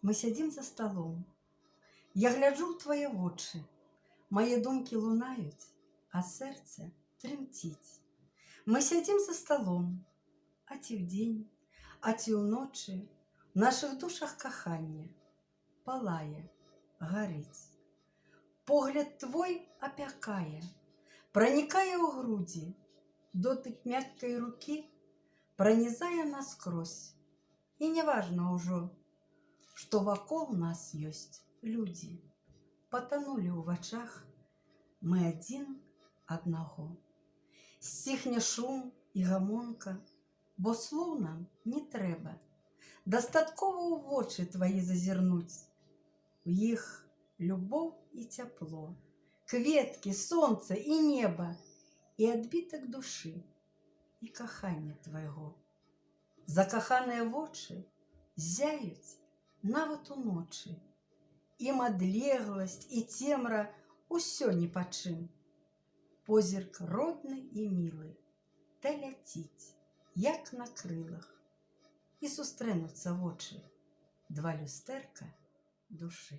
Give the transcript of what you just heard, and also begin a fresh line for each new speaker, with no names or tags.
Мы сядзім за сталом. Я гляджу ў твае вочы. Мае думкі лунаюць, а сэрца трымціць. Мы сядзім за сталом, а ці ўдзень, а ці ўночы, у нашых душах каханне палае, гарыць. Погляд твой апякае, пранікае ў грудзі, дотык мяккай рукі пранізае наскрозь. І не важна ўжо, што вакол нас ёсць людзі. Патанулі ў вачах мы адзін аднаго. Сціхне шум і гамонка, бо слоў нам не трэба. Дастаткова ў вочы твае зазірнуць. У іх любоў і цяпло, кветкі, сонца і неба, і адбітак душы, і кахання твайго. Закаханыя вочы ззяюць нават уночы. Ім адлегласць і цемра ўсё ніпачым. Позірк родны і мілы даляціць, як на крылах, і сустрэнуцца вочы, два люстэрка душы.